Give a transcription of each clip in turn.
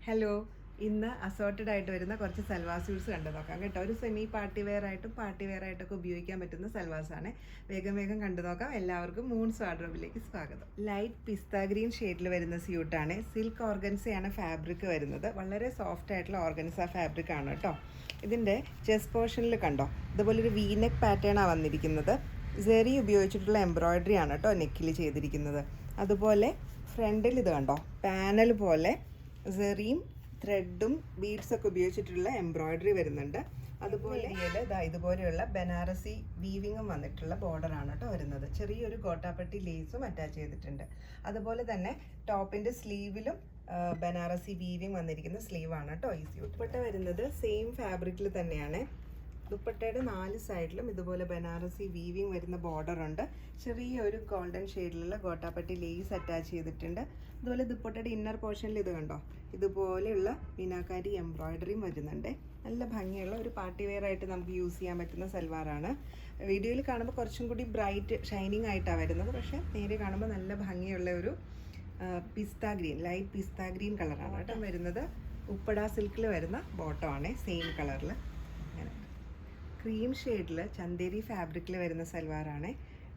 Hello, ഇന്ന് assorted ആയിട്ട് വരുന്ന കുറച്ച് സൽവാർ സ്യൂട്ട്സ് കണ്ടു നോക്കാം കേട്ടോ. ഒരു സെമി പാർട്ടി വെയർ ആയിട്ടൊക്കെ ഉപയോഗിക്കാൻ പറ്റുന്ന സൽവാസാണ്. വേഗം വേഗം കണ്ടു നോക്കാം. എല്ലാവർക്കും മൂൺസ് വാർഡ്രോബിലേക്ക് സ്വാഗതം. ലൈറ്റ് പിസ്ത ഗ്രീൻ ഷെയ്ഡിൽ വരുന്ന സ്യൂട്ടാണ്. സിൽക്ക് ഓർഗൻസയാണ് ഫാബ്രിക് വരുന്നത്. വളരെ സോഫ്റ്റ് ആയിട്ടുള്ള ഓർഗൻസ ഫാബ്രിക് ആണ് കേട്ടോ. ഇതിൻ്റെ ചെസ്റ്റ് പോർഷനിൽ കണ്ടോ, ഇതുപോലൊരു വീനെക്ക് പാറ്റേണാണ് വന്നിരിക്കുന്നത്. സെറി ഉപയോഗിച്ചിട്ടുള്ള എംബ്രോയ്ഡറി ആണ് കേട്ടോ നെക്കിൽ ചെയ്തിരിക്കുന്നത്. അതുപോലെ ഫ്രണ്ടിൽ ഇത് കണ്ടോ, പാനൽ പോലെ സെറിയും ത്രെഡും ബീഡ്സൊക്കെ ഉപയോഗിച്ചിട്ടുള്ള എംബ്രോയ്ഡറി വരുന്നുണ്ട്. അതുപോലെ ഇതുപോലെയുള്ള ബനാറസി വീവിങ്ങും വന്നിട്ടുള്ള ബോർഡറാണ് കേട്ടോ വരുന്നത്. ചെറിയൊരു ഗോട്ടാപ്പട്ടി ലേസും അറ്റാച്ച് ചെയ്തിട്ടുണ്ട്. അതുപോലെ തന്നെ ടോപ്പിൻ്റെ സ്ലീവിലും ബനാറസി വീവിങ് വന്നിരിക്കുന്ന സ്ലീവാണ് കേട്ടോ ഈ സ്യൂട്ട്. ദുപ്പട്ട വരുന്നത് സെയിം ഫാബ്രിക്കിൽ തന്നെയാണ്. ദുപ്പട്ടയുടെ 4 സൈഡിലും ഇതുപോലെ ബനാറസി വീവിങ് വരുന്ന ബോർഡർ ഉണ്ട്. ചെറിയൊരു ഗോൾഡൻ ഷെയ്ഡിലുള്ള ഗോട്ടാപ്പട്ടി ലേസ് അറ്റാച്ച് ചെയ്തിട്ടുണ്ട്. അതുപോലെ ദുപ്പട്ടയുടെ ഇന്നർ പോർഷനിൽ ഇത് കണ്ടോ, ഇതുപോലെയുള്ള മീനാക്കാരി എംബ്രോയ്ഡറിയും വരുന്നുണ്ട്. നല്ല ഭംഗിയുള്ള ഒരു പാർട്ടി വെയർ ആയിട്ട് നമുക്ക് യൂസ് ചെയ്യാൻ പറ്റുന്ന സൽവാറാണ്. വീഡിയോയിൽ കാണുമ്പോൾ കുറച്ചും കൂടി ബ്രൈറ്റ് ഷൈനിങ് ആയിട്ടാണ് വരുന്നത്. പക്ഷേ നേരെ കാണുമ്പോൾ നല്ല ഭംഗിയുള്ള ഒരു പിസ്ത ഗ്രീൻ, ലൈറ്റ് പിസ്ത ഗ്രീൻ കളറാണ് കേട്ടോ വരുന്നത്. ഉപ്പട സിൽക്കിൽ വരുന്ന ബോട്ടമാണ് സെയിം കളറിൽ. അങ്ങനെ ക്രീം ഷെയ്ഡിൽ ചന്തേരി ഫാബ്രിക്കിൽ വരുന്ന സൽവാറാണ്.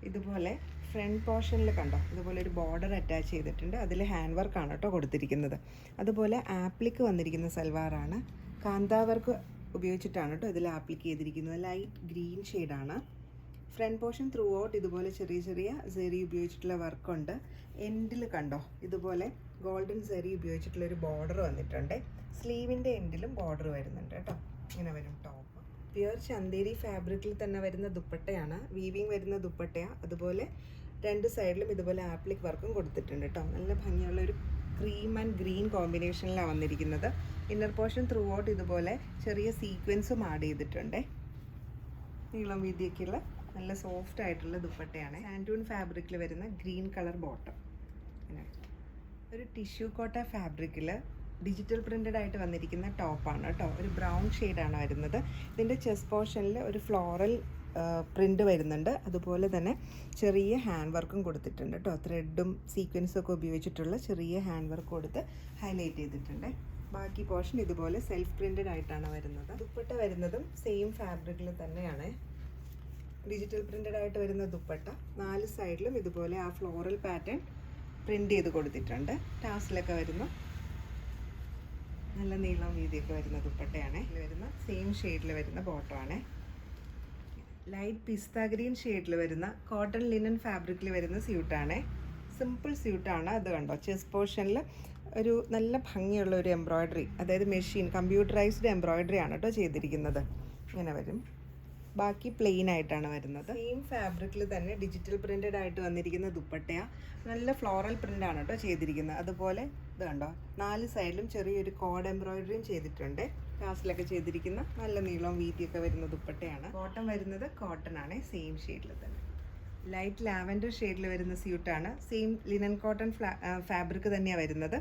ഇതുപോലെ ഫ്രണ്ട് പോർഷനിൽ കണ്ടോ, ഇതുപോലെ ഒരു ബോർഡർ അറ്റാച്ച് ചെയ്തിട്ടുണ്ട്. അതിൽ ഹാൻഡ് വർക്കാണ് കേട്ടോ കൊടുത്തിരിക്കുന്നത്. അതുപോലെ ആപ്ലിക്ക് വന്നിരിക്കുന്ന സൽവാറാണ്. കാന്താ വർക്ക് ഉപയോഗിച്ചിട്ടാണ് കേട്ടോ ഇതിൽ ആപ്ലിക്ക് ചെയ്തിരിക്കുന്നത്. ലൈറ്റ് ഗ്രീൻ ഷെയ്ഡാണ്. ഫ്രണ്ട് പോർഷൻ ത്രൂ ഔട്ട് ഇതുപോലെ ചെറിയ ചെറിയ സെറി ഉപയോഗിച്ചിട്ടുള്ള വർക്കുണ്ട്. എൻഡിൽ കണ്ടോ, ഇതുപോലെ ഗോൾഡൻ സെറി ഉപയോഗിച്ചിട്ടുള്ള ഒരു ബോർഡർ വന്നിട്ടുണ്ട്. സ്ലീവിൻ്റെ എൻഡിലും ബോർഡർ വരുന്നുണ്ട് കേട്ടോ. ഇങ്ങനെ വരും ടോപ്പ്. പ്യുർ ചന്തേരി ഫാബ്രിക്കിൽ തന്നെ വരുന്ന ദുപ്പട്ടയാണ്. വീവിങ് വരുന്ന ദുപ്പട്ടയാണ്. അതുപോലെ 2 സൈഡിലും ഇതുപോലെ ആപ്ലിക് വർക്കും കൊടുത്തിട്ടുണ്ട് കേട്ടോ. നല്ല ഭംഗിയുള്ള ഒരു ക്രീം ആൻഡ് ഗ്രീൻ കോമ്പിനേഷനിലാണ് വന്നിരിക്കുന്നത്. ഇന്നർ പോർഷൻ ത്രൂ ഔട്ട് ഇതുപോലെ ചെറിയ സീക്വൻസും ആഡ് ചെയ്തിട്ടുണ്ട്. നീളം വീതിയൊക്കെയുള്ള നല്ല സോഫ്റ്റ് ആയിട്ടുള്ള ദുപ്പട്ടയാണ്. സാൻഡൂൺ ഫാബ്രിക്കിൽ വരുന്ന ഗ്രീൻ കളർ ബോട്ടം. ഒരു ടിഷ്യൂ കോട്ട ഫാബ്രിക്കിൽ ഡിജിറ്റൽ പ്രിൻ്റഡ് ആയിട്ട് വന്നിരിക്കുന്ന ടോപ്പാണ് കേട്ടോ. ഒരു ബ്രൗൺ ഷെയ്ഡാണ് വരുന്നത്. ഇതിൻ്റെ ചെസ്റ്റ് പോർഷനിൽ ഒരു ഫ്ലോറൽ പ്രിൻ്റ് വരുന്നുണ്ട്. അതുപോലെ തന്നെ ചെറിയ ഹാൻഡ് വർക്കും കൊടുത്തിട്ടുണ്ട് കേട്ടോ. ത്രെഡും സീക്വൻസും ഒക്കെ ഉപയോഗിച്ചിട്ടുള്ള ചെറിയ ഹാൻഡ് വർക്ക് കൊടുത്ത് ഹൈലൈറ്റ് ചെയ്തിട്ടുണ്ട്. ബാക്കി പോർഷൻ ഇതുപോലെ സെൽഫ് പ്രിൻ്റഡ് ആയിട്ടാണ് വരുന്നത്. ദുപ്പട്ട വരുന്നതും സെയിം ഫാബ്രിക്കിൽ തന്നെയാണ്. ഡിജിറ്റൽ പ്രിൻ്റഡ് ആയിട്ട് വരുന്ന ദുപ്പട്ട 4 സൈഡിലും ഇതുപോലെ ആ ഫ്ലോറൽ പാറ്റേൺ പ്രിൻ്റ് ചെയ്ത് കൊടുത്തിട്ടുണ്ട്. ടാസിലൊക്കെ വരുന്ന നല്ല നീളം വീതിയൊക്കെ വരുന്ന ദുപ്പട്ടയാണ്. ഇതിൽ വരുന്ന സെയിം ഷെയ്ഡിൽ വരുന്ന ബോട്ടമാണ്. ലൈറ്റ് പിസ്ത ഗ്രീൻ ഷെയ്ഡിൽ വരുന്ന കോട്ടൺ ലിനൻ ഫാബ്രിക്കിൽ വരുന്ന സ്യൂട്ടാണ്. സിമ്പിൾ സ്യൂട്ടാണ്. അത് കണ്ടോ, ചെസ്റ്റ് പോർഷനിൽ ഒരു നല്ല ഭംഗിയുള്ള ഒരു എംബ്രോയ്ഡറി, അതായത് മെഷീൻ കമ്പ്യൂട്ടറൈസ്ഡ് എംബ്രോയ്ഡറി ആണ് കേട്ടോ ചെയ്തിരിക്കുന്നത്. ഇങ്ങനെ വരും. ബാക്കി പ്ലെയിൻ ആയിട്ടാണ് വരുന്നത്. സെയിം ഫാബ്രിക്കിൽ തന്നെ ഡിജിറ്റൽ പ്രിൻ്റഡ് ആയിട്ട് വന്നിരിക്കുന്ന ദുപ്പട്ടയാണ്. നല്ല ഫ്ലോറൽ പ്രിൻ്റാണ് കേട്ടോ ചെയ്തിരിക്കുന്നത്. അതുപോലെ ഇത് കണ്ടോ, 4 സൈഡിലും ചെറിയൊരു കോഡ് എംബ്രോയ്ഡറിയും ചെയ്തിട്ടുണ്ട്. കാസിലൊക്കെ ചെയ്തിരിക്കുന്ന നല്ല നീളവും വീതിയൊക്കെ വരുന്ന ദുപ്പട്ടയാണ്. കോട്ടൺ വരുന്നത് കോട്ടൺ ആണ്, സെയിം ഷെയ്ഡിൽ തന്നെ. ലൈറ്റ് ലാവൻഡർ ഷെയ്ഡിൽ വരുന്ന സ്യൂട്ടാണ്. സെയിം ലിനൻ കോട്ടൺ ഫാബ്രിക് തന്നെയാണ് വരുന്നത്.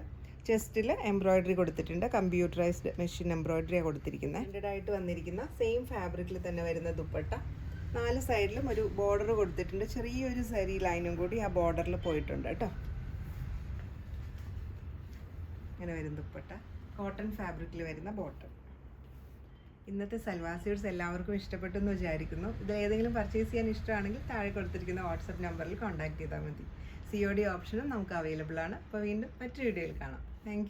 ചെസ്റ്റിൽ എംബ്രോയ്ഡറി കൊടുത്തിട്ടുണ്ട്. കമ്പ്യൂട്ടറൈസ്ഡ് മെഷീൻ എംബ്രോയ്ഡറിയാണ് കൊടുത്തിരിക്കുന്നത്. പ്രിൻ്റഡ് ആയിട്ട് വന്നിരിക്കുന്ന സെയിം ഫാബ്രിക്കിൽ തന്നെ വരുന്ന ദുപ്പട്ട. 4 സൈഡിലും ഒരു ബോർഡർ കൊടുത്തിട്ടുണ്ട്. ചെറിയൊരു സരി ലൈനും കൂടി ആ ബോർഡറിൽ പോയിട്ടുണ്ട് കേട്ടോ. ഇങ്ങനെ വരും ദുപ്പട്ട. കോട്ടൺ ഫാബ്രിക്കിൽ വരുന്ന ബോട്ടം. ഇന്നത്തെ സൽവാർ സ്യൂട്ട്സ് എല്ലാവർക്കും ഇഷ്ടപ്പെട്ടു എന്ന് വിചാരിക്കുന്നു. ഇതിൽ ഏതെങ്കിലും പർച്ചേസ് ചെയ്യാൻ ഇഷ്ടമാണെങ്കിൽ താഴെ കൊടുത്തിരിക്കുന്ന വാട്സപ്പ് നമ്പറിൽ കോൺടാക്ട് ചെയ്താൽ മതി. COD ഓപ്ഷനും നമുക്ക് അവൈലബിൾ ആണ്. അപ്പോൾ വീണ്ടും മറ്റൊരു വീഡിയോയിൽ കാണാം. താങ്ക്